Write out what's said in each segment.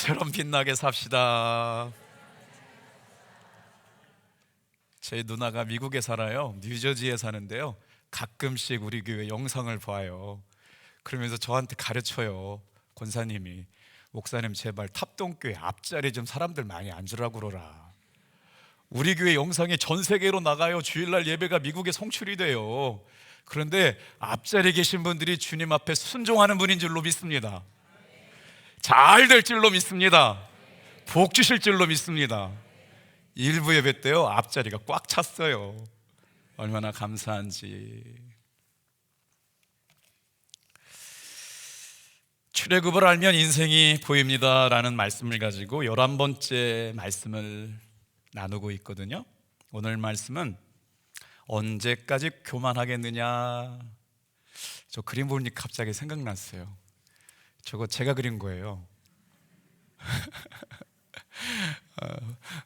달처럼 빛나게 삽시다. 제 누나가 미국에 살아요. 뉴저지에 사는데요, 가끔씩 우리 교회 영상을 봐요. 그러면서 저한테 가르쳐요. 권사님이, 목사님 제발 탑동교회 앞자리 좀 사람들 많이 앉으라고 그러라. 우리 교회 영상이 전 세계로 나가요. 주일날 예배가 미국에 송출이 돼요. 그런데 앞자리에 계신 분들이 주님 앞에 순종하는 분인 줄로 믿습니다. 잘 될 줄로 믿습니다. 복 주실 줄로 믿습니다. 일부 예배 때요, 앞자리가 꽉 찼어요. 얼마나 감사한지. 출애굽을 알면 인생이 보입니다 라는 말씀을 가지고 11번째 말씀을 나누고 있거든요. 오늘 말씀은 언제까지 교만하겠느냐. 저 그림 보니 갑자기 생각났어요. 저거 제가 그린 거예요.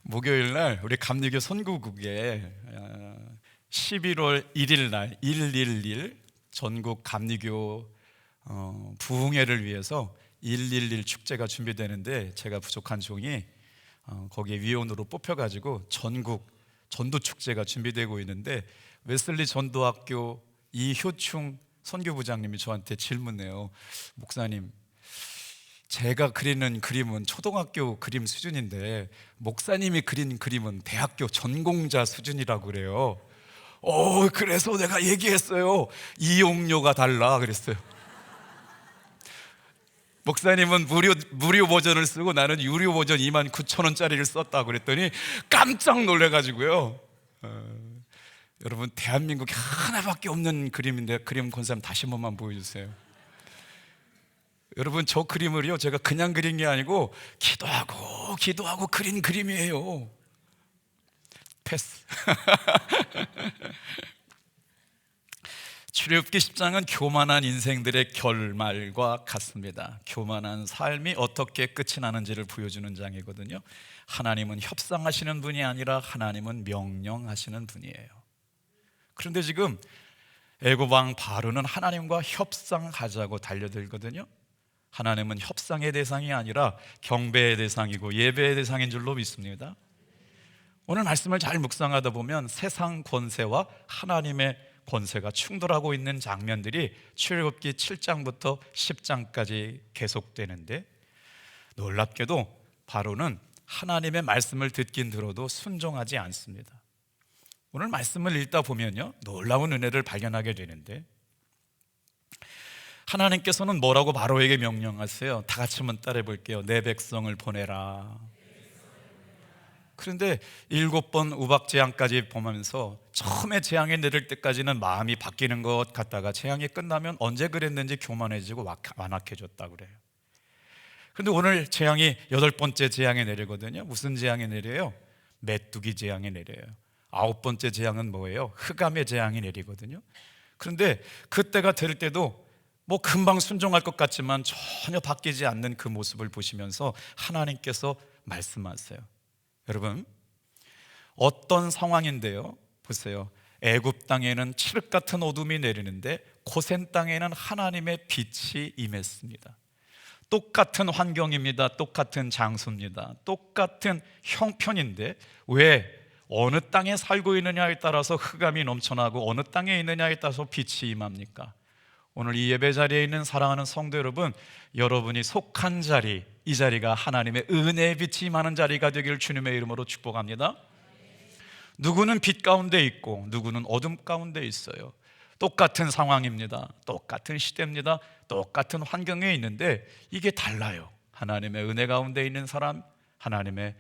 목요일 날 우리 감리교 선교국에 11월 1일 날 111 전국 감리교 부흥회를 위해서 111 축제가 준비되는데, 제가 부족한 종이 거기에 위원으로 뽑혀가지고 전국 전도 축제가 준비되고 있는데, 웨슬리 전도학교 이효충 선교부장님이 저한테 질문해요. 목사님, 제가 그리는 그림은 초등학교 그림 수준인데 목사님이 그린 그림은 대학교 전공자 수준이라고 그래요. 그래서 내가 얘기했어요. 이용료가 달라 그랬어요. 목사님은 무료 버전을 쓰고 나는 유료 버전 29,000원짜리를 썼다고 그랬더니 깜짝 놀래가지고요. 여러분, 대한민국에 하나밖에 없는 그림인데, 그림 권사님 다시 한 번만 보여주세요. 여러분, 저 그림을요, 제가 그냥 그린 게 아니고 기도하고 그린 그림이에요. 패스. 출애굽기 10장은 교만한 인생들의 결말과 같습니다. 교만한 삶이 어떻게 끝이 나는지를 보여주는 장이거든요. 하나님은 협상하시는 분이 아니라 하나님은 명령하시는 분이에요. 그런데 지금 애굽 왕 바로는 하나님과 협상하자고 달려들거든요. 하나님은 협상의 대상이 아니라 경배의 대상이고 예배의 대상인 줄로 믿습니다. 오늘 말씀을 잘 묵상하다 보면 세상 권세와 하나님의 권세가 충돌하고 있는 장면들이 출애굽기 7장부터 10장까지 계속되는데, 놀랍게도 바로는 하나님의 말씀을 듣긴 들어도 순종하지 않습니다. 오늘 말씀을 읽다 보면요, 놀라운 은혜를 발견하게 되는데, 하나님께서는 뭐라고 바로에게 명령하세요? 다 같이 한번 따라해 볼게요. 내 백성을 보내라. 그런데 7번 우박 재앙까지 보면서 처음에 재앙이 내릴 때까지는 마음이 바뀌는 것 같다가 재앙이 끝나면 언제 그랬는지 교만해지고 완악해졌다 그래요. 그런데 오늘 재앙이 8번째 재앙이 내리거든요. 무슨 재앙이 내려요? 메뚜기 재앙이 내려요. 9번째 재앙은 뭐예요? 흑암의 재앙이 내리거든요. 그런데 그때가 될 때도 금방 순종할 것 같지만 전혀 바뀌지 않는 그 모습을 보시면서 하나님께서 말씀하세요. 여러분, 어떤 상황인데요, 보세요. 애굽 땅에는 칠흑 같은 어둠이 내리는데 고센 땅에는 하나님의 빛이 임했습니다. 똑같은 환경입니다. 똑같은 장소입니다. 똑같은 형편인데 왜 어느 땅에 살고 있느냐에 따라서 흑암이 넘쳐나고 어느 땅에 있느냐에 따라서 빛이 임합니까? 오늘 이 예배 자리에 있는 사랑하는 성도 여러분, 여러분이 속한 자리, 이 자리가 하나님의 은혜의 빛이 임하는 자리가 되기를 주님의 이름으로 축복합니다. 누구는 빛 가운데 있고 누구는 어둠 가운데 있어요. 똑같은 상황입니다. 똑같은 시대입니다. 똑같은 환경에 있는데 이게 달라요. 하나님의 은혜 가운데 있는 사람, 하나님의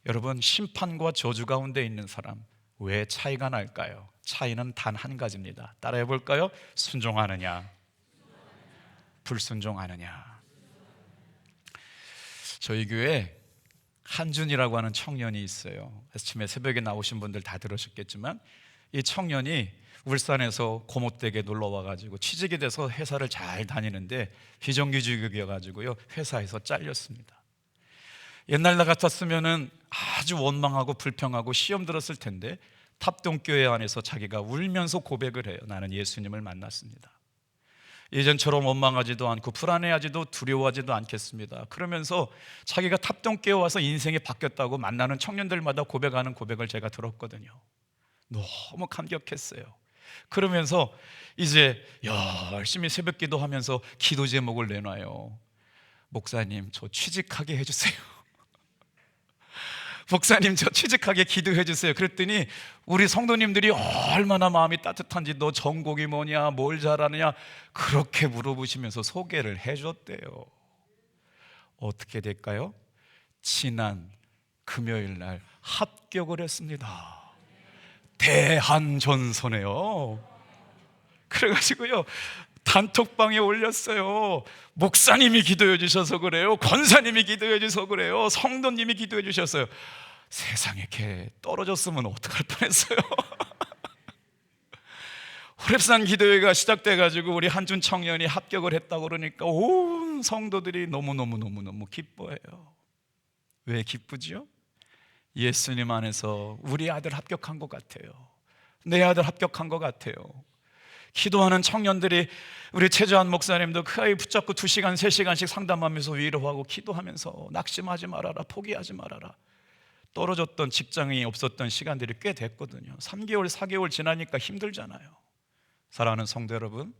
여러분 심판과 저주 가운데 있는 사람, 왜 차이가 날까요? 차이는 단 한 가지입니다. 따라해 볼까요? 순종하느냐, 불순종하느냐. 저희 교회에 한준이라고 하는 청년이 있어요. 아침에 새벽에 나오신 분들 다 들으셨겠지만, 이 청년이 울산에서 고모댁에 놀러 와가지고 취직이 돼서 회사를 잘 다니는데 비정규직이어가지고요, 회사에서 잘렸습니다. 옛날 나 같았으면은 아주 원망하고 불평하고 시험 들었을 텐데 탑동교회 안에서 자기가 울면서 고백을 해요. 나는 예수님을 만났습니다. 예전처럼 원망하지도 않고 불안해하지도 두려워하지도 않겠습니다. 그러면서 자기가 탑동 깨어와서 인생이 바뀌었다고 만나는 청년들마다 고백하는 고백을 제가 들었거든요. 너무 감격했어요. 그러면서 이제 열심히 새벽 기도하면서 기도 제목을 내놔요. 목사님, 저 취직하게 해주세요. 목사님, 저 취직하게 기도해 주세요. 그랬더니 우리 성도님들이 얼마나 마음이 따뜻한지, 너 전공이 뭐냐, 뭘 잘하느냐 그렇게 물어보시면서 소개를 해줬대요. 어떻게 될까요? 지난 금요일 날 합격을 했습니다. 대한전선에요. 그래가지고요, 단톡방에 올렸어요. 목사님이 기도해 주셔서 그래요, 권사님이 기도해 주셔서 그래요, 성도님이 기도해 주셨어요. 세상에 걔 떨어졌으면 어떡할 뻔했어요. 호렙산 기도회가 시작돼가지고 우리 한준 청년이 합격을 했다고 그러니까 온 성도들이 너무너무 기뻐해요. 왜 기쁘죠? 예수님 안에서 우리 아들 합격한 것 같아요. 내 아들 합격한 것 같아요. 기도하는 청년들이, 우리 최재환 목사님도 그 아이 붙잡고 2시간 3시간씩 상담하면서 위로하고 기도하면서 낙심하지 말아라, 포기하지 말아라. 떨어졌던 직장이 없었던 시간들이 꽤 됐거든요. 3개월 4개월 지나니까 힘들잖아요. 사랑하는 성도 여러분,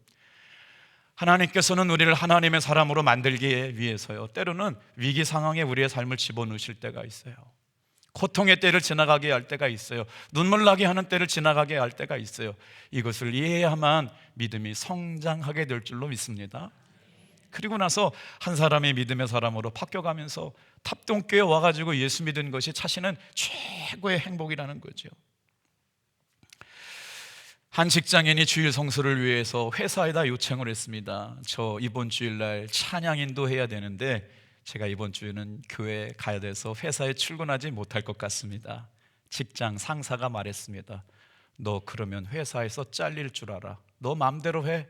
하나님께서는 우리를 하나님의 사람으로 만들기 위해서요, 때로는 위기 상황에 우리의 삶을 집어넣으실 때가 있어요. 고통의 때를 지나가게 할 때가 있어요. 눈물 나게 하는 때를 지나가게 할 때가 있어요. 이것을 이해해야만 믿음이 성장하게 될 줄로 믿습니다. 그리고 나서 한 사람이 믿음의 사람으로 바뀌어가면서 탑동교에 와가지고 예수 믿은 것이 자신은 최고의 행복이라는 거죠. 한 직장인이 주일 성수를 위해서 회사에다 요청을 했습니다. 저 이번 주일날 찬양 인도해야 되는데 제가 이번 주에는 교회에 가야 돼서 회사에 출근하지 못할 것 같습니다. 직장 상사가 말했습니다. 너 그러면 회사에서 잘릴 줄 알아. 너 마음대로 해.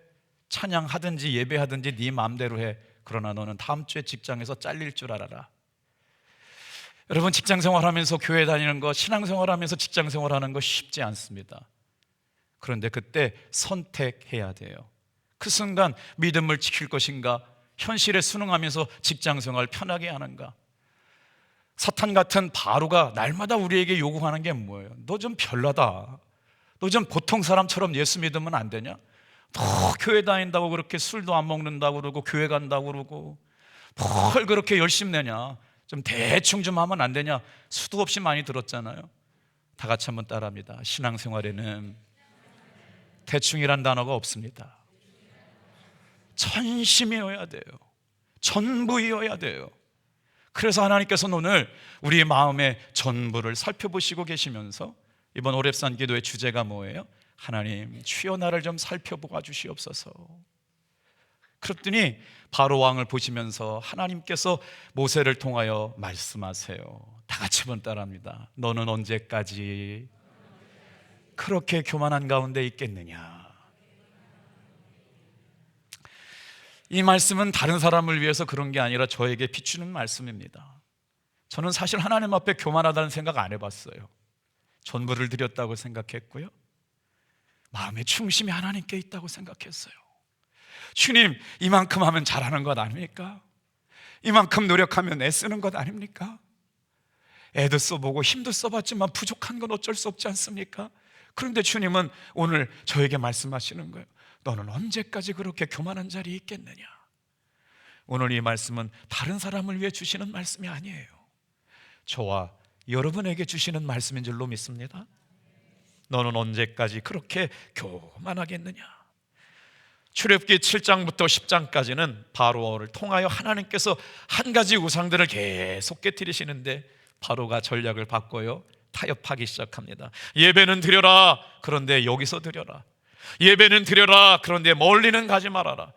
찬양하든지 예배하든지 네 마음대로 해. 그러나 너는 다음 주에 직장에서 잘릴 줄 알아라. 여러분, 직장생활하면서 교회 다니는 거, 신앙생활하면서 직장생활하는 거 쉽지 않습니다. 그런데 그때 선택해야 돼요. 그 순간 믿음을 지킬 것인가, 현실에 순응하면서 직장생활 편하게 하는가. 사탄 같은 바로가 날마다 우리에게 요구하는 게 뭐예요? 너 좀 별나다. 너 좀 보통 사람처럼 예수 믿으면 안 되냐? 너 교회 다닌다고 그렇게 술도 안 먹는다고 그러고 교회 간다고 그러고 뭘 그렇게 열심히 내냐? 좀 대충 좀 하면 안 되냐? 수도 없이 많이 들었잖아요. 다 같이 한번 따라합니다. 신앙생활에는 대충이란 단어가 없습니다. 전심이어야 돼요. 전부이어야 돼요. 그래서 하나님께서는 오늘 우리의 마음의 전부를 살펴보시고 계시면서 이번 호렙산 기도의 주제가 뭐예요? 하나님, 주여 나를 좀 살펴보아 주시옵소서. 그랬더니 바로 왕을 보시면서 하나님께서 모세를 통하여 말씀하세요. 다 같이 한번 따라합니다. 너는 언제까지 그렇게 교만한 가운데 있겠느냐? 이 말씀은 다른 사람을 위해서 그런 게 아니라 저에게 비추는 말씀입니다. 저는 사실 하나님 앞에 교만하다는 생각 안 해봤어요. 전부를 드렸다고 생각했고요, 마음의 중심이 하나님께 있다고 생각했어요. 주님, 이만큼 하면 잘하는 것 아닙니까? 이만큼 노력하면 애쓰는 것 아닙니까? 애도 써보고 힘도 써봤지만 부족한 건 어쩔 수 없지 않습니까? 그런데 주님은 오늘 저에게 말씀하시는 거예요. 너는 언제까지 그렇게 교만한 자리에 있겠느냐? 오늘 이 말씀은 다른 사람을 위해 주시는 말씀이 아니에요. 저와 여러분에게 주시는 말씀인 줄로 믿습니다. 너는 언제까지 그렇게 교만하겠느냐? 출애굽기 7장부터 10장까지는 바로를 통하여 하나님께서 한 가지 우상들을 계속 깨뜨리시는데 바로가 전략을 바꿔요. 타협하기 시작합니다. 예배는 드려라. 그런데 여기서 드려라. 예배는 드려라. 그런데 멀리는 가지 말아라.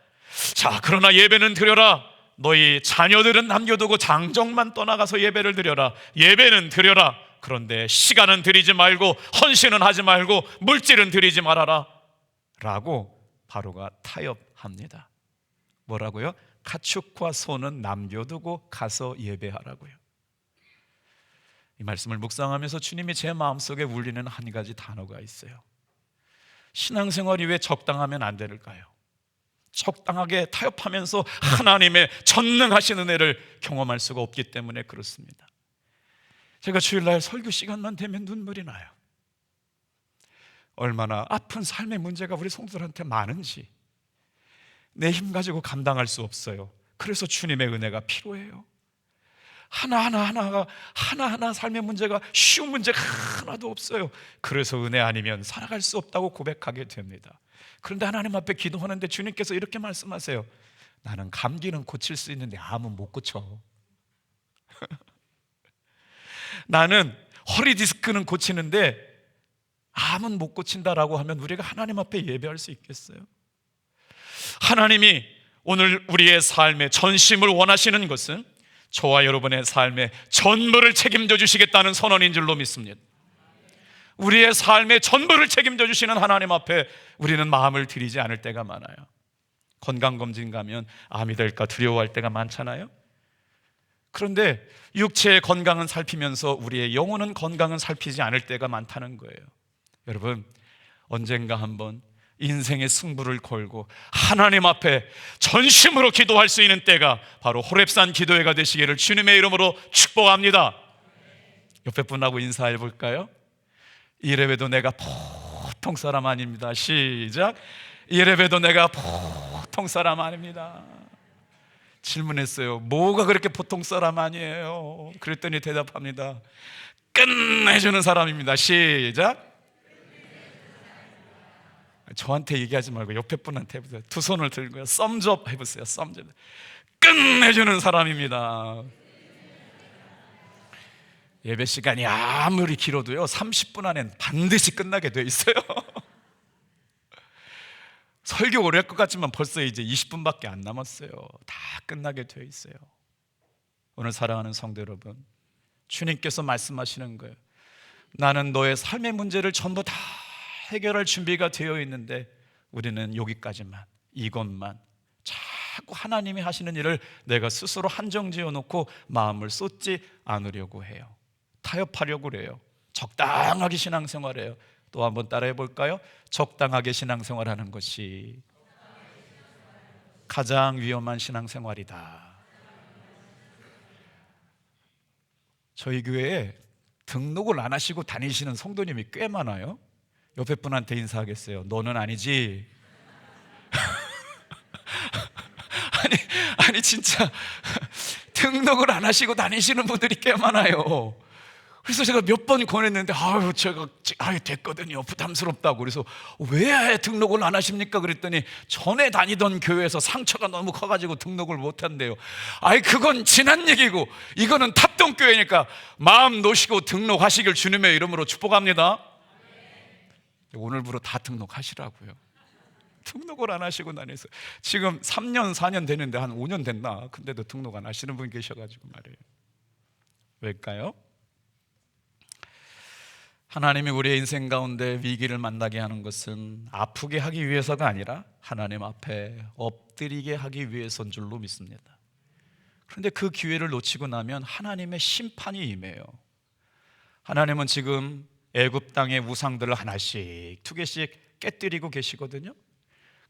자, 그러나 예배는 드려라. 너희 자녀들은 남겨두고 장정만 떠나가서 예배를 드려라. 예배는 드려라. 그런데 시간은 드리지 말고 헌신은 하지 말고 물질은 드리지 말아라 라고 바로가 타협합니다. 뭐라고요? 가축과 소는 남겨두고 가서 예배하라고요. 이 말씀을 묵상하면서 주님이 제 마음속에 울리는 한 가지 단어가 있어요. 신앙생활이 왜 적당하면 안 될까요? 적당하게 타협하면서 하나님의 전능하신 은혜를 경험할 수가 없기 때문에 그렇습니다. 제가 주일날 설교 시간만 되면 눈물이 나요. 얼마나 아픈 삶의 문제가 우리 성도들한테 많은지 내 힘 가지고 감당할 수 없어요. 그래서 주님의 은혜가 필요해요. 하나하나 삶의 문제가 쉬운 문제가 하나도 없어요. 그래서 은혜 아니면 살아갈 수 없다고 고백하게 됩니다. 그런데 하나님 앞에 기도하는데 주님께서 이렇게 말씀하세요. 나는 감기는 고칠 수 있는데 암은 못 고쳐. 나는 허리 디스크는 고치는데 암은 못 고친다라고 하면 우리가 하나님 앞에 예배할 수 있겠어요? 하나님이 오늘 우리의 삶에 전심을 원하시는 것은 저와 여러분의 삶에 전부를 책임져 주시겠다는 선언인 줄로 믿습니다. 우리의 삶의 전부를 책임져 주시는 하나님 앞에 우리는 마음을 들이지 않을 때가 많아요. 건강검진 가면 암이 될까 두려워할 때가 많잖아요. 그런데 육체의 건강은 살피면서 우리의 영혼은 건강은 살피지 않을 때가 많다는 거예요. 여러분, 언젠가 한번 인생의 승부를 걸고 하나님 앞에 전심으로 기도할 수 있는 때가 바로 호렙산 기도회가 되시기를 주님의 이름으로 축복합니다. 옆에 분하고 인사해 볼까요? 이래봬도 내가 보통 사람 아닙니다. 시작. 이래봬도 내가 보통 사람 아닙니다. 질문했어요. 뭐가 그렇게 보통 사람 아니에요? 그랬더니 대답합니다. 끝내주는 사람입니다. 시작. 저한테 얘기하지 말고 옆에 분한테 해보세요. 두 손을 들고요. 썸접 해보세요. 썸접. 끝내주는 사람입니다. 예배 시간이 아무리 길어도요 30분 안엔 반드시 끝나게 돼 있어요. 설교 오래 할 것 같지만 벌써 이제 20분밖에 안 남았어요. 다 끝나게 돼 있어요. 오늘 사랑하는 성도 여러분, 주님께서 말씀하시는 거예요. 나는 너의 삶의 문제를 전부 다 해결할 준비가 되어 있는데 우리는 여기까지만, 이것만 자꾸 하나님이 하시는 일을 내가 스스로 한정 지어놓고 마음을 쏟지 않으려고 해요. 타협하려고 그래요. 적당하게 신앙생활해요. 또 한번 따라해 볼까요? 적당하게 신앙생활하는 것이 가장 위험한 신앙생활이다. 저희 교회에 등록을 안 하시고 다니시는 성도님이 꽤 많아요. 옆에 분한테 인사하겠어요. 너는 아니지? 아니 진짜 등록을 안 하시고 다니시는 분들이 꽤 많아요. 그래서 제가 몇 번 권했는데 제가 됐거든요. 부담스럽다고. 그래서 왜 등록을 안 하십니까? 그랬더니 전에 다니던 교회에서 상처가 너무 커가지고 등록을 못 한대요. 그건 지난 얘기고 이거는 탑동교회니까 마음 놓으시고 등록하시길 주님의 이름으로 축복합니다. 오늘부로 다 등록하시라고요. 등록을 안 하시고 다니세요. 지금 3년 4년 되는데 한 5년 됐나? 근데도 등록 안 하시는 분 계셔가지고 말이에요. 왜일까요? 하나님이 우리의 인생 가운데 위기를 만나게 하는 것은 아프게 하기 위해서가 아니라 하나님 앞에 엎드리게 하기 위해서인 줄로 믿습니다. 그런데 그 기회를 놓치고 나면 하나님의 심판이 임해요. 하나님은 지금 애굽 땅의 우상들을 하나씩 두 개씩 깨뜨리고 계시거든요.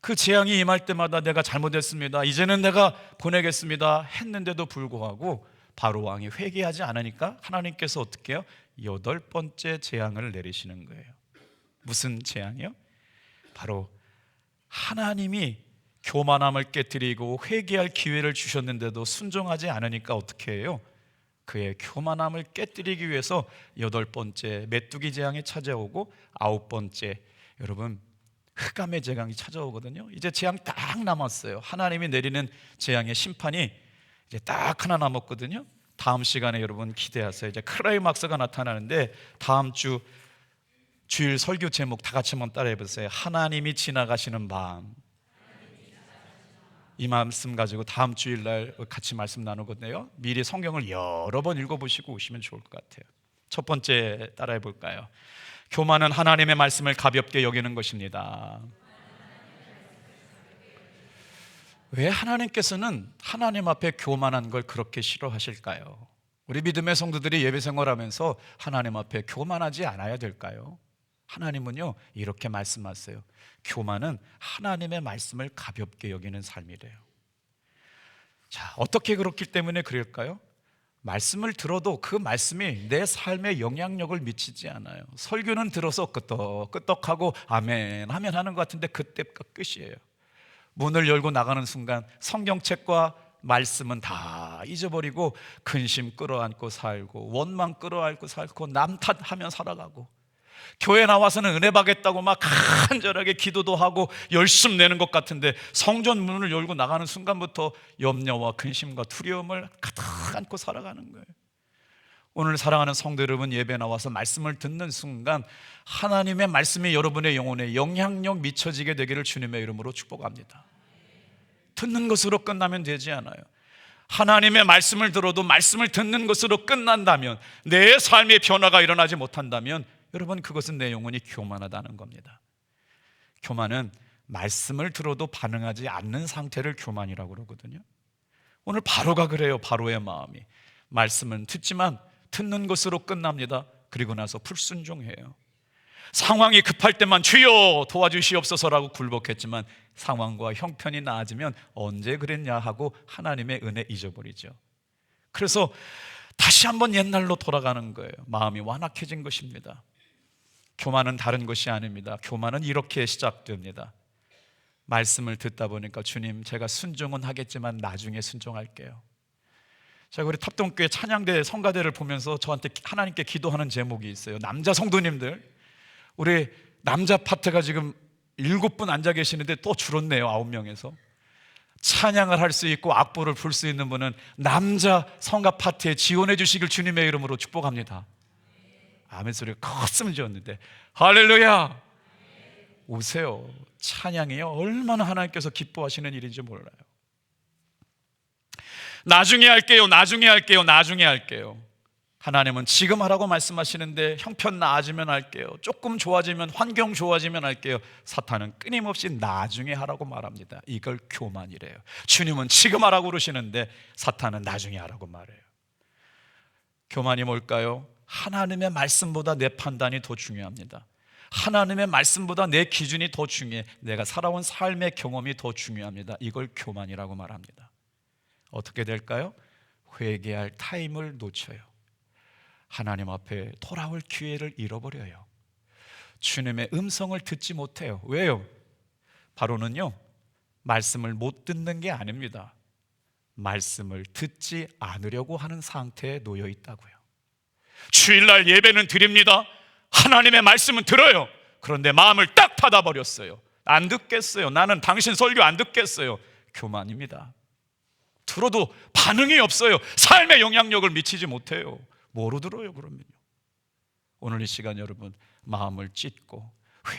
그 재앙이 임할 때마다 내가 잘못했습니다, 이제는 내가 보내겠습니다 했는데도 불구하고 바로 왕이 회개하지 않으니까 하나님께서 어떻게 해요? 8번째 재앙을 내리시는 거예요. 무슨 재앙이요? 바로 하나님이 교만함을 깨뜨리고 회개할 기회를 주셨는데도 순종하지 않으니까 어떻게 해요? 그의 교만함을 깨뜨리기 위해서 8번째 메뚜기 재앙이 찾아오고 9번째 여러분 흑암의 재앙이 찾아오거든요. 이제 재앙 딱 남았어요. 하나님이 내리는 재앙의 심판이 이제 딱 하나 남았거든요. 다음 시간에 여러분 기대하세요. 이제 클라이막스가 나타나는데 다음 주일 설교 제목 다 같이 한번 따라해 보세요. 하나님이 지나가시는 밤. 이 말씀 가지고 다음 주일날 같이 말씀 나누거든요. 미리 성경을 여러 번 읽어보시고 오시면 좋을 것 같아요. 첫 번째 따라해 볼까요? 교만은 하나님의 말씀을 가볍게 여기는 것입니다. 왜 하나님께서는 하나님 앞에 교만한 걸 그렇게 싫어하실까요? 우리 믿음의 성도들이 예배 생활하면서 하나님 앞에 교만하지 않아야 될까요? 하나님은요 이렇게 말씀하세요. 교만은 하나님의 말씀을 가볍게 여기는 삶이래요. 자, 어떻게 그렇기 때문에 그럴까요? 말씀을 들어도 그 말씀이 내 삶에 영향력을 미치지 않아요. 설교는 들어서 끄떡끄떡하고 아멘 하면 하는 것 같은데 그때가 끝이에요. 문을 열고 나가는 순간 성경책과 말씀은 다 잊어버리고 근심 끌어안고 살고 원망 끌어안고 살고 남 탓하며 살아가고, 교회 나와서는 은혜 받겠다고 막 간절하게 기도도 하고 열심 내는 것 같은데 성전 문을 열고 나가는 순간부터 염려와 근심과 두려움을 가득 안고 살아가는 거예요. 오늘 사랑하는 성도 여러분, 예배 나와서 말씀을 듣는 순간 하나님의 말씀이 여러분의 영혼에 영향력 미쳐지게 되기를 주님의 이름으로 축복합니다. 듣는 것으로 끝나면 되지 않아요. 하나님의 말씀을 들어도 말씀을 듣는 것으로 끝난다면, 내 삶의 변화가 일어나지 못한다면 여러분, 그것은 내 영혼이 교만하다는 겁니다. 교만은 말씀을 들어도 반응하지 않는 상태를 교만이라고 그러거든요. 오늘 바로가 그래요. 바로의 마음이 말씀은 듣지만 듣는 것으로 끝납니다. 그리고 나서 불순종해요. 상황이 급할 때만 주여 도와주시옵소서라고 굴복했지만 상황과 형편이 나아지면 언제 그랬냐 하고 하나님의 은혜 잊어버리죠. 그래서 다시 한번 옛날로 돌아가는 거예요. 마음이 완악해진 것입니다. 교만은 다른 것이 아닙니다. 교만은 이렇게 시작됩니다. 말씀을 듣다 보니까 주님, 제가 순종은 하겠지만 나중에 순종할게요. 제가 우리 탑동교회 찬양대 성가대를 보면서 저한테 하나님께 기도하는 제목이 있어요. 남자 성도님들, 우리 남자 파트가 지금 7분 앉아 계시는데 또 줄었네요. 9명에서 찬양을 할 수 있고 악보를 불 수 있는 분은 남자 성가 파트에 지원해 주시길 주님의 이름으로 축복합니다. 아멘 소리가 컸으면 좋았는데, 할렐루야. 오세요. 찬양이요 얼마나 하나님께서 기뻐하시는 일인지 몰라요. 나중에 할게요, 나중에 할게요, 나중에 할게요. 하나님은 지금 하라고 말씀하시는데 형편 나아지면 할게요, 조금 좋아지면, 환경 좋아지면 할게요. 사탄은 끊임없이 나중에 하라고 말합니다. 이걸 교만이래요. 주님은 지금 하라고 그러시는데 사탄은 나중에 하라고 말해요. 교만이 뭘까요? 하나님의 말씀보다 내 판단이 더 중요합니다. 하나님의 말씀보다 내 기준이 더 중요해. 내가 살아온 삶의 경험이 더 중요합니다. 이걸 교만이라고 말합니다. 어떻게 될까요? 회개할 타임을 놓쳐요. 하나님 앞에 돌아올 기회를 잃어버려요. 주님의 음성을 듣지 못해요. 왜요? 바로는요, 말씀을 못 듣는 게 아닙니다. 말씀을 듣지 않으려고 하는 상태에 놓여 있다고요. 주일날 예배는 드립니다. 하나님의 말씀은 들어요. 그런데 마음을 딱 닫아버렸어요. 안 듣겠어요. 나는 당신 설교 안 듣겠어요. 교만입니다. 들어도 반응이 없어요. 삶에 영향력을 미치지 못해요. 뭐로 들어요 그러면요? 오늘 이 시간 여러분, 마음을 찢고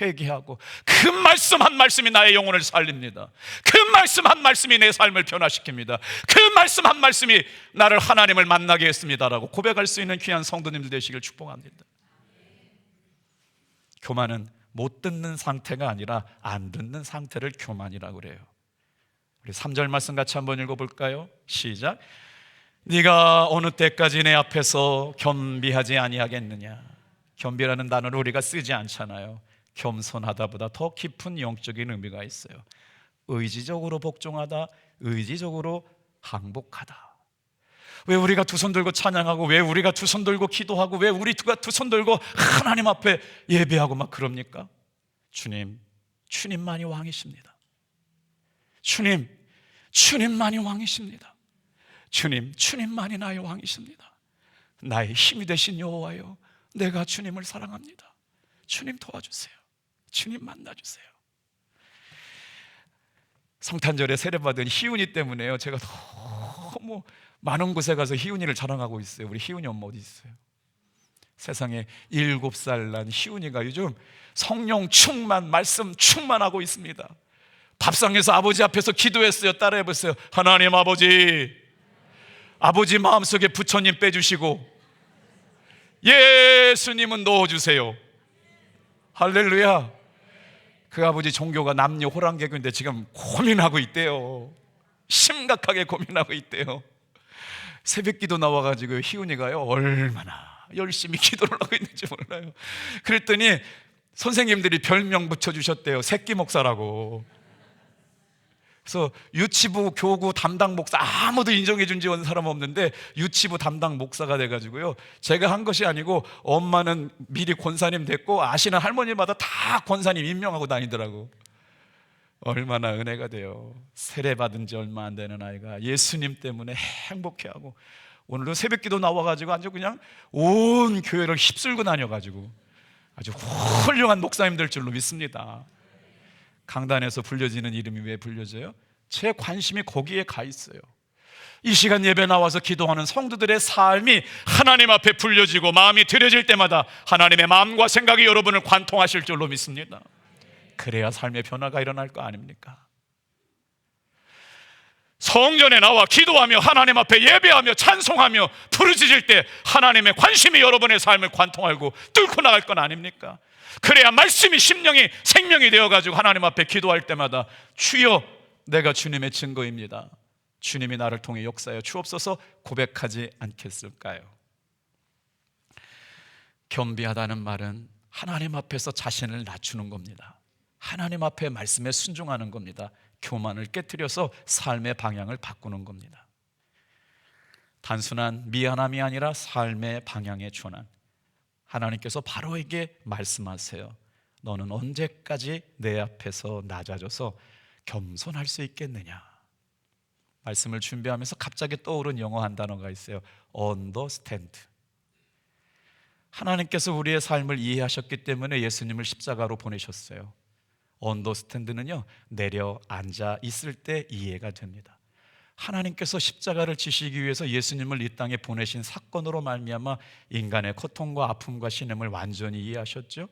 회개하고, 그 말씀 한 말씀이 나의 영혼을 살립니다. 그 말씀 한 말씀이 내 삶을 변화시킵니다. 그 말씀 한 말씀이 나를 하나님을 만나게 했습니다라고 고백할 수 있는 귀한 성도님들 되시길 축복합니다. 교만은 못 듣는 상태가 아니라 안 듣는 상태를 교만이라고 그래요. 우리 3절 말씀 같이 한번 읽어볼까요? 시작. 네가 어느 때까지 내 앞에서 겸비하지 아니하겠느냐. 겸비라는 단어를 우리가 쓰지 않잖아요. 겸손하다보다 더 깊은 영적인 의미가 있어요. 의지적으로 복종하다, 의지적으로 항복하다. 왜 우리가 두 손 들고 찬양하고, 왜 우리가 두 손 들고 기도하고, 왜 우리가 두 손 들고 하나님 앞에 예배하고 막 그럽니까? 주님만이 왕이십니다. 주님만이 왕이십니다. 주님만이 나의 왕이십니다. 나의 힘이 되신 여호와여, 내가 주님을 사랑합니다. 주님 도와주세요. 주님 만나주세요. 성탄절에 세례받은 희훈이 때문에요, 제가 너무 많은 곳에 가서 희훈이를 자랑하고 있어요. 우리 희훈이 엄마 어디 있어요? 세상에 7살 난 희훈이가 요즘 성령 충만, 말씀 충만하고 있습니다. 밥상에서 아버지 앞에서 기도했어요. 따라해보세요. 하나님 아버지 마음속에 부처님 빼주시고 예수님은 넣어주세요. 할렐루야. 그 아버지 종교가 남녀 호랑개교인데 지금 고민하고 있대요. 심각하게 고민하고 있대요. 새벽기도 나와가지고 희훈이가요 얼마나 열심히 기도를 하고 있는지 몰라요. 그랬더니 선생님들이 별명 붙여주셨대요. 새끼 목사라고. 그래서 유치부, 교구 담당 목사, 아무도 인정해준 지 온 사람 없는데 유치부 담당 목사가 돼가지고요, 제가 한 것이 아니고 엄마는 미리 권사님 됐고 아시는 할머니마다 다 권사님 임명하고 다니더라고. 얼마나 은혜가 돼요. 세례 받은 지 얼마 안 되는 아이가 예수님 때문에 행복해하고, 오늘도 새벽기도 나와가지고 아주 그냥 온 교회를 휩쓸고 다녀가지고 아주 훌륭한 목사님 될 줄로 믿습니다. 강단에서 불려지는 이름이 왜 불려져요? 제 관심이 거기에 가 있어요. 이 시간 예배 나와서 기도하는 성도들의 삶이 하나님 앞에 불려지고 마음이 드려질 때마다 하나님의 마음과 생각이 여러분을 관통하실 줄로 믿습니다. 그래야 삶의 변화가 일어날 거 아닙니까? 성전에 나와 기도하며 하나님 앞에 예배하며 찬송하며 부르짖을 때 하나님의 관심이 여러분의 삶을 관통하고 뚫고 나갈 건 아닙니까? 그래야 말씀이 심령이 생명이 되어가지고 하나님 앞에 기도할 때마다 주여, 내가 주님의 증거입니다, 주님이 나를 통해 역사하여 주옵소서 고백하지 않겠을까요? 겸비하다는 말은 하나님 앞에서 자신을 낮추는 겁니다. 하나님 앞에 말씀에 순종하는 겁니다. 교만을 깨트려서 삶의 방향을 바꾸는 겁니다. 단순한 미안함이 아니라 삶의 방향의 전환. 하나님께서 바로에게 말씀하세요. 너는 언제까지 내 앞에서 낮아져서 겸손할 수 있겠느냐? 말씀을 준비하면서 갑자기 떠오른 영어 한 단어가 있어요. understand. 하나님께서 우리의 삶을 이해하셨기 때문에 예수님을 십자가로 보내셨어요. understand는요, 내려앉아 있을 때 이해가 됩니다. 하나님께서 십자가를 지시기 위해서 예수님을 이 땅에 보내신 사건으로 말미암아 인간의 고통과 아픔과 신음을 완전히 이해하셨죠.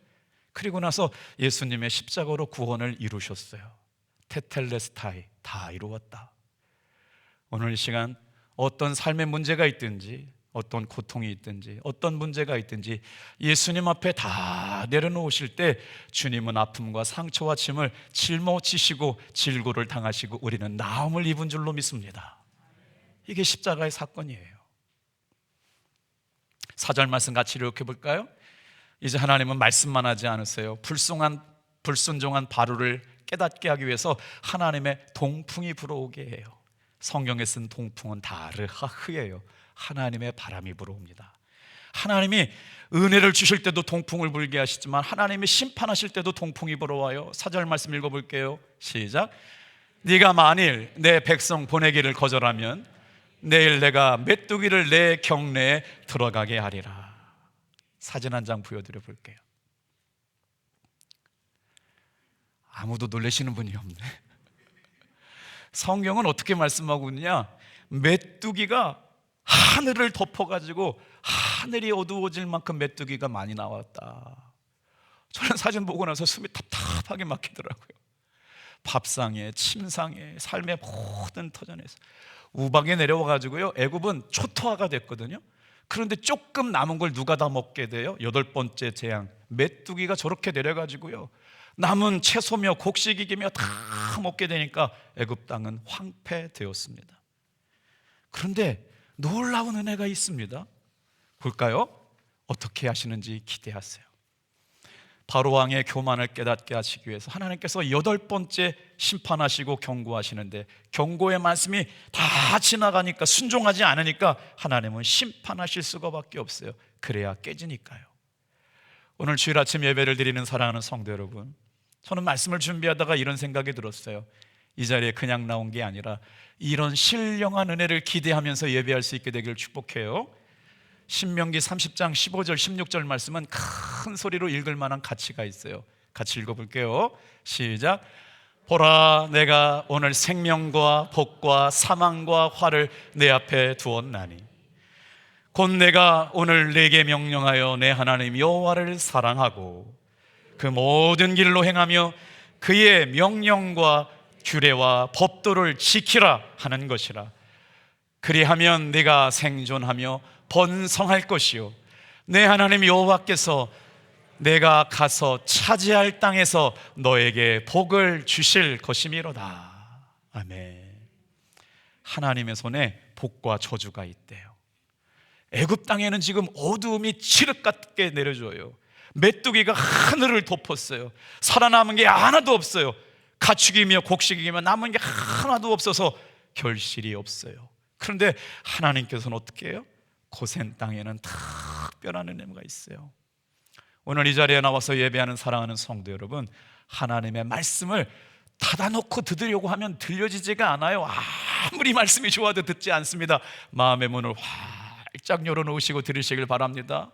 그리고 나서 예수님의 십자가로 구원을 이루셨어요. 테텔레스타이, 다 이루었다. 오늘 이 시간 어떤 삶의 문제가 있든지, 어떤 고통이 있든지, 어떤 문제가 있든지 예수님 앞에 다 내려놓으실 때 주님은 아픔과 상처와 짐을 짊어지시고 질고를 당하시고 우리는 나음을 입은 줄로 믿습니다. 이게 십자가의 사건이에요. 4절 말씀 같이 이렇게 볼까요? 이제 하나님은 말씀만 하지 않으세요. 불순종한 바로를 깨닫게 하기 위해서 하나님의 동풍이 불어오게 해요. 성경에 쓴 동풍은 다르하흐예요. 하나님의 바람이 불어옵니다. 하나님이 은혜를 주실 때도 동풍을 불게 하시지만 하나님이 심판하실 때도 동풍이 불어와요. 4절 말씀 읽어볼게요. 시작. 네가 만일 내 백성 보내기를 거절하면 내일 내가 메뚜기를 내 경내에 들어가게 하리라. 사진 한 장 보여드려 볼게요. 아무도 놀라시는 분이 없네. 성경은 어떻게 말씀하고 있느냐? 메뚜기가 하늘을 덮어가지고 하늘이 어두워질 만큼 메뚜기가 많이 나왔다. 저는 사진 보고 나서 숨이 답답하게 막히더라고요. 밥상에, 침상에, 삶의 모든 터전에서 우박에 내려와가지고요, 애굽은 초토화가 됐거든요. 그런데 조금 남은 걸 누가 다 먹게 돼요? 8번째 재앙, 메뚜기가 저렇게 내려가지고요, 남은 채소며 곡식이며 다 먹게 되니까 애굽 땅은 황폐되었습니다. 그런데 놀라운 은혜가 있습니다. 볼까요? 어떻게 하시는지 기대하세요. 바로 왕의 교만을 깨닫게 하시기 위해서 하나님께서 8번째 심판하시고 경고하시는데, 경고의 말씀이 다 지나가니까, 순종하지 않으니까 하나님은 심판하실 수가밖에 없어요. 그래야 깨지니까요. 오늘 주일 아침 예배를 드리는 사랑하는 성도 여러분, 저는 말씀을 준비하다가 이런 생각이 들었어요. 이 자리에 그냥 나온 게 아니라 이런 신령한 은혜를 기대하면서 예배할 수 있게 되기를 축복해요. 신명기 30장 15절 16절 말씀은 큰 소리로 읽을 만한 가치가 있어요. 같이 읽어볼게요. 시작. 보라, 내가 오늘 생명과 복과 사망과 화를 내 앞에 두었나니 곧 내가 오늘 내게 명령하여 내 하나님 여호와를 사랑하고 그 모든 길로 행하며 그의 명령과 규례와 법도를 지키라 하는 것이라. 그리하면 네가 생존하며 번성할 것이요 내 하나님 여호와께서 내가 가서 차지할 땅에서 너에게 복을 주실 것이미로다. 아멘. 하나님의 손에 복과 저주가 있대요. 애굽 땅에는 지금 어두움이 칠흑같게 내려져요. 메뚜기가 하늘을 덮었어요. 살아남은 게 하나도 없어요. 가축이며 곡식이며 남은 게 하나도 없어서 결실이 없어요. 그런데 하나님께서는 어떻게 해요? 고센 땅에는 특별한 은혜가 있어요. 오늘 이 자리에 나와서 예배하는 사랑하는 성도 여러분, 하나님의 말씀을 닫아놓고 들으려고 하면 들려지지가 않아요. 아무리 말씀이 좋아도 듣지 않습니다. 마음의 문을 활짝 열어놓으시고 들으시길 바랍니다.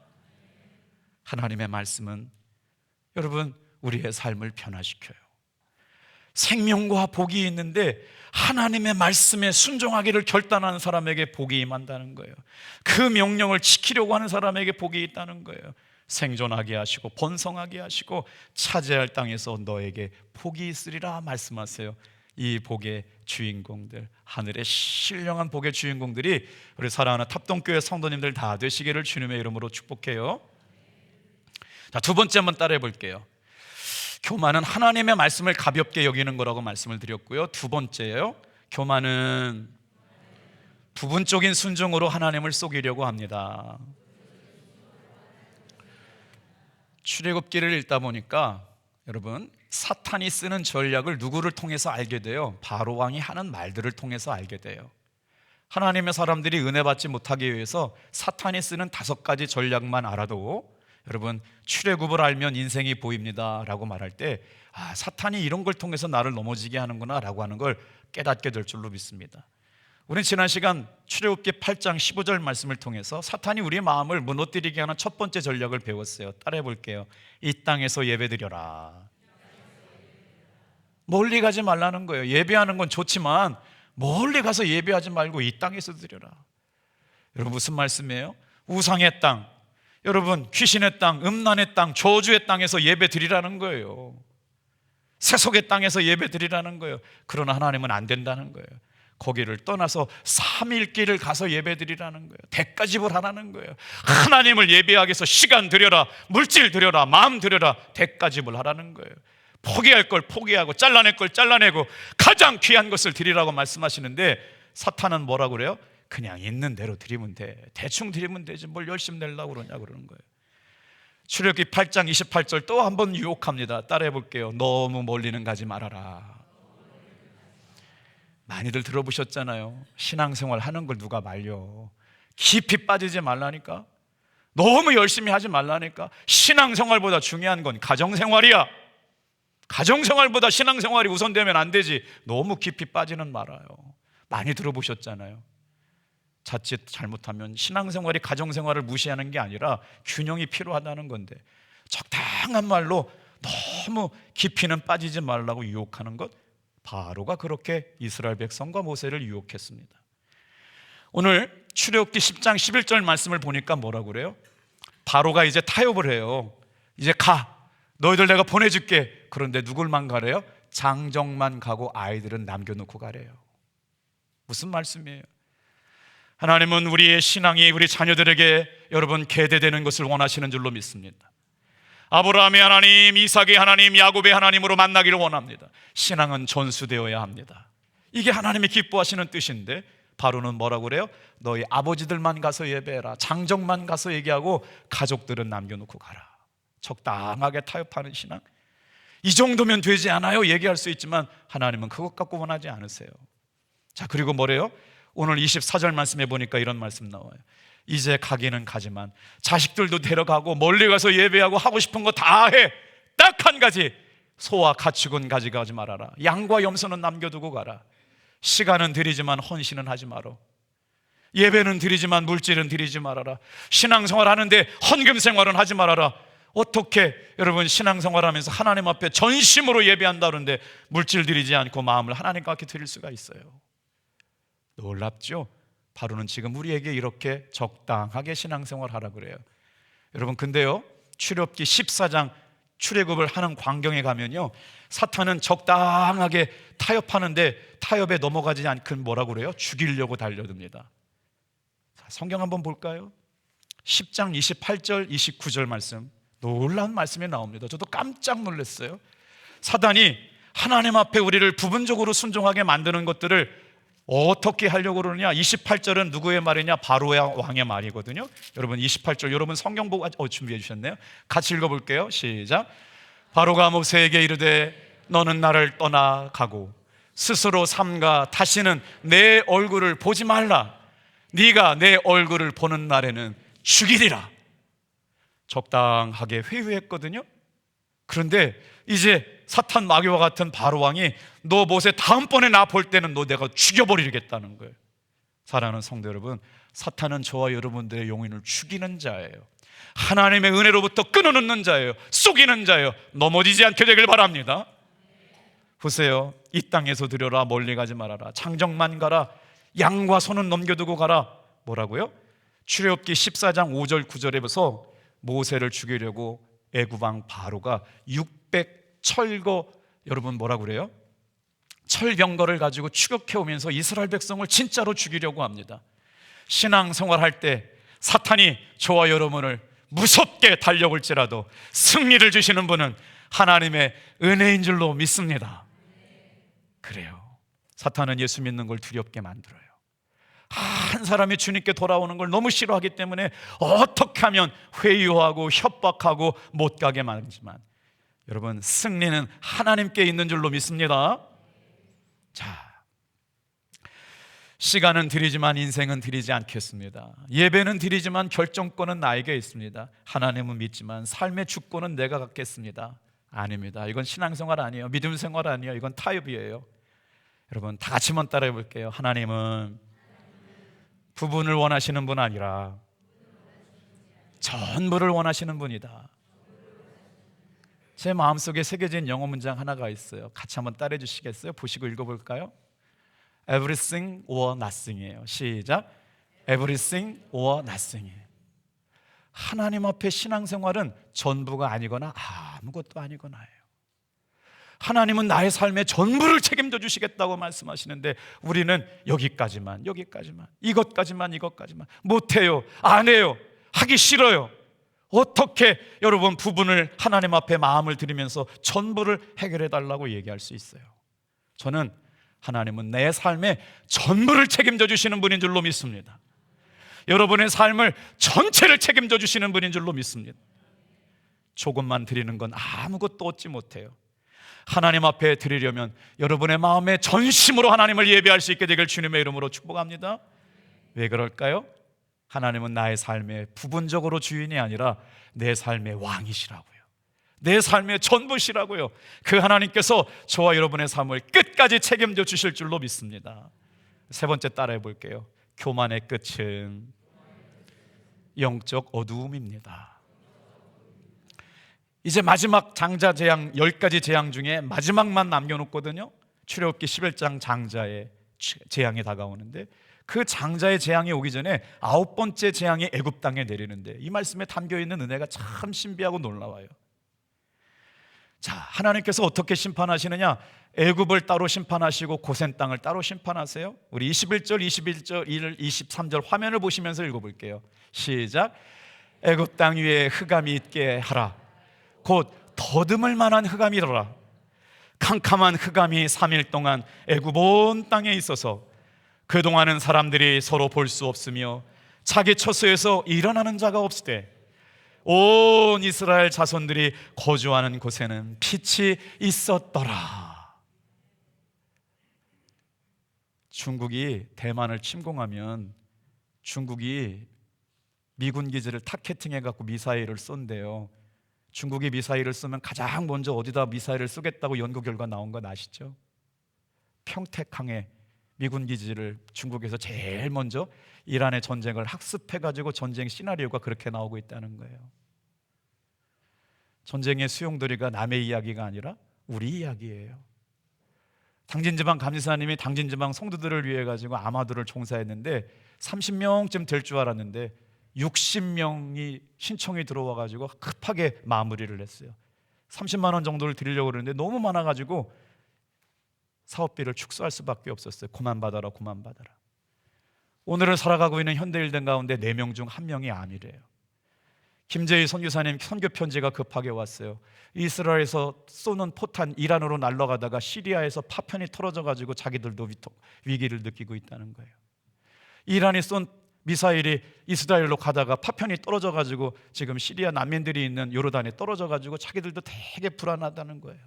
하나님의 말씀은 여러분 우리의 삶을 변화시켜요. 생명과 복이 있는데 하나님의 말씀에 순종하기를 결단하는 사람에게 복이 임한다는 거예요. 그 명령을 지키려고 하는 사람에게 복이 있다는 거예요. 생존하게 하시고 번성하게 하시고 차지할 땅에서 너에게 복이 있으리라 말씀하세요. 이 복의 주인공들, 하늘의 신령한 복의 주인공들이 우리 사랑하는 탑동교회 성도님들 다 되시기를 주님의 이름으로 축복해요. 자, 두 번째 한번 따라해 볼게요. 교만은 하나님의 말씀을 가볍게 여기는 거라고 말씀을 드렸고요. 두 번째예요. 교만은 부분적인 순종으로 하나님을 속이려고 합니다. 출애굽기를 읽다 보니까 여러분 사탄이 쓰는 전략을 누구를 통해서 알게 돼요? 바로 왕이 하는 말들을 통해서 알게 돼요. 하나님의 사람들이 은혜 받지 못하기 위해서 사탄이 쓰는 5가지 전략만 알아도 여러분 출애굽을 알면 인생이 보입니다 라고 말할 때 사탄이 이런 걸 통해서 나를 넘어지게 하는구나 라고 하는 걸 깨닫게 될 줄로 믿습니다. 우리는 지난 시간 출애굽기 8장 15절 말씀을 통해서 사탄이 우리의 마음을 무너뜨리게 하는 첫 번째 전략을 배웠어요. 따라해 볼게요. 이 땅에서 예배드려라. 멀리 가지 말라는 거예요. 예배하는 건 좋지만 멀리 가서 예배하지 말고 이 땅에서 드려라. 여러분 무슨 말씀이에요? 우상의 땅, 여러분 귀신의 땅, 음란의 땅, 저주의 땅에서 예배 드리라는 거예요. 세속의 땅에서 예배 드리라는 거예요. 그러나 하나님은 안 된다는 거예요. 거기를 떠나서 3일 길을 가서 예배 드리라는 거예요. 대가집을 하라는 거예요. 하나님을 예배하기 위해서 시간 드려라, 물질 드려라, 마음 드려라, 대가집을 하라는 거예요. 포기할 걸 포기하고 잘라낼 걸 잘라내고 가장 귀한 것을 드리라고 말씀하시는데 사탄은 뭐라고 그래요? 그냥 있는 대로 드리면 돼. 대충 드리면 되지 뭘 열심히 내려고 그러냐 그러는 거예요. 출애굽기 8장 28절 또 한번 유혹합니다. 따라해 볼게요. 너무 멀리는 가지 말아라. 많이들 들어보셨잖아요. 신앙생활 하는 걸 누가 말려. 깊이 빠지지 말라니까. 너무 열심히 하지 말라니까. 신앙생활보다 중요한 건 가정생활이야. 가정생활보다 신앙생활이 우선되면 안 되지. 너무 깊이 빠지는 말아요. 많이 들어보셨잖아요. 자칫 잘못하면 신앙생활이 가정생활을 무시하는 게 아니라 균형이 필요하다는 건데 적당한 말로 너무 깊이는 빠지지 말라고 유혹하는 것, 바로가 그렇게 이스라엘 백성과 모세를 유혹했습니다. 오늘 출애굽기 10장 11절 말씀을 보니까 뭐라고 그래요? 바로가 이제 타협을 해요. 이제 가, 너희들 내가 보내줄게. 그런데 누굴만 가래요? 장정만 가고 아이들은 남겨놓고 가래요. 무슨 말씀이에요? 하나님은 우리의 신앙이 우리 자녀들에게 여러분 계대되는 것을 원하시는 줄로 믿습니다. 아브라함의 하나님, 이삭의 하나님, 야곱의 하나님으로 만나기를 원합니다. 신앙은 전수되어야 합니다. 이게 하나님이 기뻐하시는 뜻인데 바로는 뭐라고 그래요? 너희 아버지들만 가서 예배해라. 장정만 가서 얘기하고 가족들은 남겨놓고 가라. 적당하게 타협하는 신앙. 이 정도면 되지 않아요? 얘기할 수 있지만 하나님은 그것 갖고 원하지 않으세요. 자, 그리고 뭐래요? 오늘 24절 말씀해 보니까 이런 말씀 나와요. 이제 가기는 가지만 자식들도 데려가고 멀리 가서 예배하고 하고 싶은 거 다 해. 딱 한 가지, 소와 가축은 가져가지 말아라. 양과 염소는 남겨두고 가라. 시간은 드리지만 헌신은 하지 마라. 예배는 드리지만 물질은 드리지 말아라. 신앙생활 하는데 헌금 생활은 하지 말아라. 어떻게 여러분 신앙생활하면서 하나님 앞에 전심으로 예배한다 그러는데 물질 드리지 않고 마음을 하나님과 함께 드릴 수가 있어요? 놀랍죠? 바로는 지금 우리에게 이렇게 적당하게 신앙생활 하라 그래요. 여러분 근데요 출애굽기 14장 출애굽을 하는 광경에 가면요 사탄은 적당하게 타협하는데 타협에 넘어가지 않고 뭐라고 그래요? 죽이려고 달려듭니다. 자, 성경 한번 볼까요? 10장 28절 29절 말씀, 놀라운 말씀이 나옵니다. 저도 깜짝 놀랐어요. 사단이 하나님 앞에 우리를 부분적으로 순종하게 만드는 것들을 어떻게 하려고 그러느냐? 28절은 누구의 말이냐? 바로의 왕의 말이거든요. 여러분 28절 여러분 성경 보고 준비해 주셨네요. 같이 읽어볼게요. 시작. 바로가 모세에게 이르되 너는 나를 떠나가고 스스로 삼가 다시는 내 얼굴을 보지 말라. 네가 내 얼굴을 보는 날에는 죽이리라. 적당하게 회유했거든요. 그런데 이제 사탄 마귀와 같은 바로 왕이 너 모세 다음번에 나 볼 때는 너 내가 죽여버리겠다는 거예요. 사랑하는 성도 여러분, 사탄은 저와 여러분들의 영혼을 죽이는 자예요. 하나님의 은혜로부터 끊어놓는 자예요. 속이는 자예요. 넘어지지 않게 되길 바랍니다. 보세요. 이 땅에서 들여라. 멀리 가지 말아라. 장정만 가라. 양과 소는 넘겨두고 가라. 뭐라고요? 출애굽기 14장 5절 9절에서 모세를 죽이려고 애굽왕 바로가 600 철거, 여러분 뭐라고 그래요? 철병거를 가지고 추격해 오면서 이스라엘 백성을 진짜로 죽이려고 합니다. 신앙생활할 때 사탄이 저와 여러분을 무섭게 달려올지라도 승리를 주시는 분은 하나님의 은혜인 줄로 믿습니다. 그래요. 사탄은 예수 믿는 걸 두렵게 만들어요. 한 사람이 주님께 돌아오는 걸 너무 싫어하기 때문에 어떻게 하면 회유하고 협박하고 못 가게 만들지만, 여러분 승리는 하나님께 있는 줄로 믿습니다. 자, 시간은 드리지만 인생은 드리지 않겠습니다. 예배는 드리지만 결정권은 나에게 있습니다. 하나님은 믿지만 삶의 주권은 내가 갖겠습니다. 아닙니다. 이건 신앙생활 아니에요. 믿음 생활 아니에요. 이건 타협이에요. 여러분 다 같이 한번 따라해 볼게요. 하나님은 부분을 원하시는 분 아니라 전부를 원하시는 분이다. 제 마음속에 새겨진 영어 문장 하나가 있어요. 같이 한번 따라해 주시겠어요? 보시고 읽어볼까요? Everything or nothing이에요. 시작. Everything or nothing. 하나님 앞에 신앙생활은 전부가 아니거나 아무것도 아니거나예요. 하나님은 나의 삶의 전부를 책임져 주시겠다고 말씀하시는데 우리는 여기까지만 이것까지만 못해요, 안 해요, 하기 싫어요. 어떻게 여러분 부분을 하나님 앞에 마음을 드리면서 전부를 해결해 달라고 얘기할 수 있어요? 저는 하나님은 내 삶의 전부를 책임져 주시는 분인 줄로 믿습니다. 여러분의 삶을 전체를 책임져 주시는 분인 줄로 믿습니다. 조금만 드리는 건 아무것도 얻지 못해요. 하나님 앞에 드리려면 여러분의 마음에 전심으로 하나님을 예배할 수 있게 되길 주님의 이름으로 축복합니다. 왜 그럴까요? 하나님은 나의 삶의 부분적으로 주인이 아니라 내 삶의 왕이시라고요. 내 삶의 전부시라고요. 그 하나님께서 저와 여러분의 삶을 끝까지 책임져 주실 줄로 믿습니다. 세 번째 따라해 볼게요. 교만의 끝은 영적 어두움입니다. 이제 마지막 장자 재앙 10가지 재앙 중에 마지막만 남겨놓거든요. 출애굽기 11장 장자의 재앙이 다가오는데 그 장자의 재앙이 오기 전에 9번째 재앙이 애굽 땅에 내리는데 이 말씀에 담겨있는 은혜가 참 신비하고 놀라워요. 자, 하나님께서 어떻게 심판하시느냐? 애굽을 따로 심판하시고 고센 땅을 따로 심판하세요. 우리 21절, 23절 화면을 보시면서 읽어볼게요. 시작. 애굽 땅 위에 흑암이 있게 하라. 곧 더듬을 만한 흑암이더라. 캄캄한 흑암이 3일 동안 애굽 온 땅에 있어서 그동안은 사람들이 서로 볼 수 없으며 자기 처소에서 일어나는 자가 없을 때 온 이스라엘 자손들이 거주하는 곳에는 빛이 있었더라. 중국이 대만을 침공하면 중국이 미군 기지를 타겟팅해 갖고 미사일을 쏜대요. 중국이 미사일을 쏘면 가장 먼저 어디다 미사일을 쏘겠다고 연구 결과 나온 건 아시죠? 평택항에 미군 기지를 중국에서 제일 먼저 이란의 전쟁을 학습해가지고 전쟁 시나리오가 그렇게 나오고 있다는 거예요. 전쟁의 수용돌이가 남의 이야기가 아니라 우리 이야기예요. 당진지방 감리사님이 당진지방 성도들을 위해 가지고 아마도를 종사했는데 30명쯤 될 줄 알았는데 60명이 신청이 들어와 가지고 급하게 마무리를 했어요. 30만 원 정도를 드리려고 그러는데 너무 많아 가지고 사업비를 축소할 수밖에 없었어요. 그만 받아라. 오늘을 살아가고 있는 현대일등 가운데 4명 중 1명이 암이래요. 김재희 선교사님 선교 편지가 급하게 왔어요. 이스라엘에서 쏘는 포탄 이란으로 날아가다가 시리아에서 파편이 털어져 가지고 자기들도 위기를 느끼고 있다는 거예요. 이란이 쏜 미사일이 이스라엘로 가다가 파편이 떨어져 가지고 지금 시리아 난민들이 있는 요르단에 떨어져 가지고 자기들도 되게 불안하다는 거예요.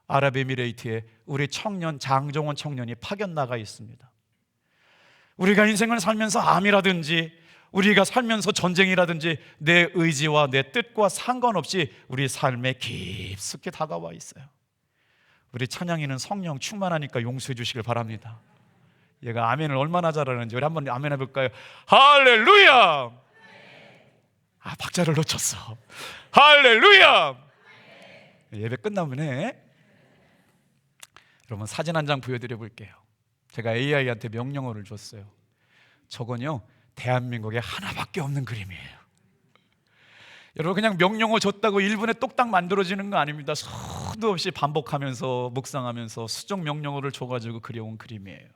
아랍에미레이트에 우리 청년 장정원 청년이 파견 나가 있습니다. 우리가 인생을 살면서 암이라든지 우리가 살면서 전쟁이라든지 내 의지와 내 뜻과 상관없이 우리 삶에 깊숙이 다가와 있어요. 우리 찬양이는 성령 충만하니까 용서해 주시길 바랍니다. 얘가 아멘을 얼마나 잘하는지 우리 한번 아멘 해볼까요? 할렐루야! 박자를 놓쳤어. 할렐루야! 예배 끝나면 해. 여러분 사진 한 장 보여드려 볼게요. 제가 AI한테 명령어를 줬어요. 저건요 대한민국에 하나밖에 없는 그림이에요. 여러분 그냥 명령어 줬다고 1분에 똑딱 만들어지는 거 아닙니다. 수도 없이 반복하면서 묵상하면서 수정 명령어를 줘가지고 그려온 그림이에요.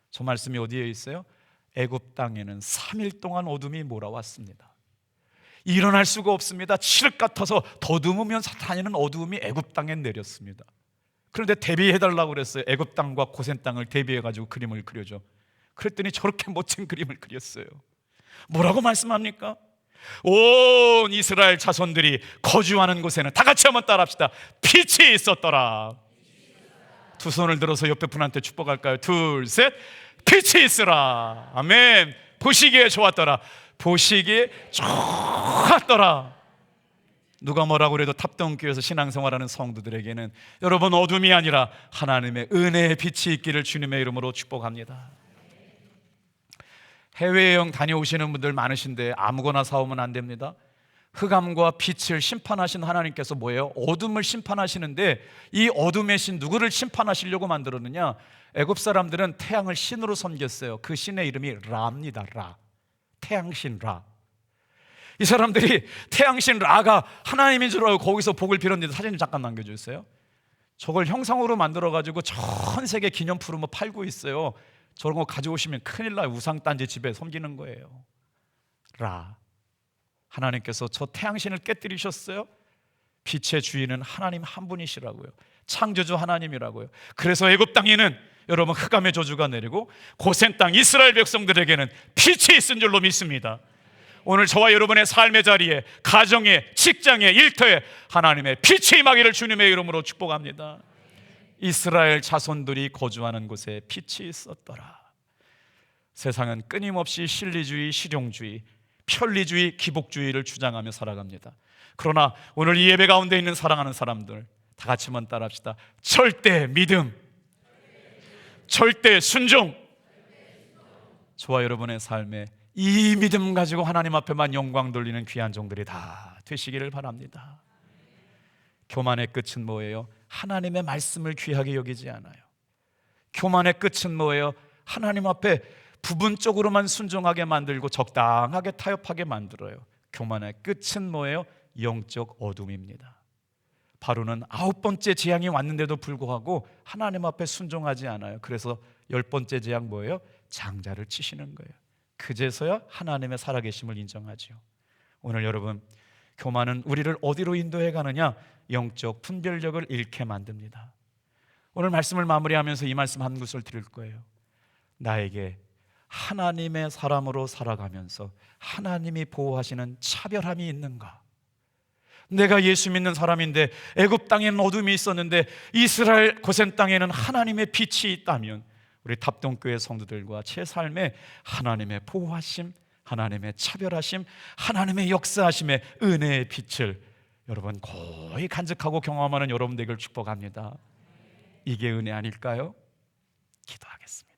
저 말씀이 어디에 있어요? 애굽 땅에는 3일 동안 어둠이 몰아왔습니다. 일어날 수가 없습니다. 칠흑 같아서 더듬으면서 다니는 어두움이 애굽 땅에 내렸습니다. 그런데 대비해달라고 그랬어요. 애굽 땅과 고센 땅을 대비해가지고 그림을 그려줘. 그랬더니 저렇게 멋진 그림을 그렸어요. 뭐라고 말씀합니까? 온 이스라엘 자손들이 거주하는 곳에는 다 같이 한번 따라합시다. 빛이 있었더라. 두 손을 들어서 옆에 분한테 축복할까요? 둘, 셋. 빛이 있으라. 아멘. 보시기에 좋았더라. 보시기에 좋았더라. 누가 뭐라고 그래도 탑동교회에서 신앙생활하는 성도들에게는 여러분 어둠이 아니라 하나님의 은혜의 빛이 있기를 주님의 이름으로 축복합니다. 해외여행 다녀오시는 분들 많으신데 아무거나 사오면 안 됩니다. 흑암과 빛을 심판하신 하나님께서 뭐예요? 어둠을 심판하시는데 이 어둠의 신 누구를 심판하시려고 만들었느냐? 애굽 사람들은 태양을 신으로 섬겼어요. 그 신의 이름이 라입니다. 라. 태양신 라. 이 사람들이 태양신 라가 하나님인 줄 알고 거기서 복을 빌었는데 사진 좀 잠깐 남겨주세요. 저걸 형상으로 만들어가지고 전 세계 기념품으로 뭐 팔고 있어요. 저런 거 가져오시면 큰일 나요. 우상단지 집에 섬기는 거예요. 라. 하나님께서 저 태양신을 깨뜨리셨어요. 빛의 주인은 하나님 한 분이시라고요. 창조주 하나님이라고요. 그래서 애굽 땅에는 여러분 흑암의 저주가 내리고 고센 땅 이스라엘 백성들에게는 빛이 있은 줄로 믿습니다. 오늘 저와 여러분의 삶의 자리에, 가정에, 직장에, 일터에 하나님의 빛이 임하기를 주님의 이름으로 축복합니다. 이스라엘 자손들이 거주하는 곳에 빛이 있었더라. 세상은 끊임없이 실리주의, 실용주의, 편리주의, 기복주의를 주장하며 살아갑니다. 그러나 오늘 이 예배 가운데 있는 사랑하는 사람들 다 같이 한번 따라합시다. 절대 믿음, 절대 순종. 저와 여러분의 삶에 이 믿음 가지고 하나님 앞에만 영광 돌리는 귀한 종들이 다 되시기를 바랍니다. 교만의 끝은 뭐예요? 하나님의 말씀을 귀하게 여기지 않아요. 교만의 끝은 뭐예요? 하나님 앞에 부분적으로만 순종하게 만들고 적당하게 타협하게 만들어요. 교만의 끝은 뭐예요? 영적 어둠입니다. 바로는 9번째 재앙이 왔는데도 불구하고 하나님 앞에 순종하지 않아요. 그래서 10번째 재앙 뭐예요? 장자를 치시는 거예요. 그제서야 하나님의 살아계심을 인정하죠. 오늘 여러분, 교만은 우리를 어디로 인도해 가느냐? 영적 분별력을 잃게 만듭니다. 오늘 말씀을 마무리하면서 이 말씀 한 구절 드릴 거예요. 나에게 하나님의 사람으로 살아가면서 하나님이 보호하시는 차별함이 있는가? 내가 예수 믿는 사람인데 애굽 땅에는 어둠이 있었는데 이스라엘 고센 땅에는 하나님의 빛이 있다면 우리 탑동교회 성도들과 제 삶에 하나님의 보호하심, 하나님의 차별하심, 하나님의 역사하심의 은혜의 빛을 여러분 거의 간직하고 경험하는 여러분 되기를 축복합니다. 이게 은혜 아닐까요? 기도하겠습니다.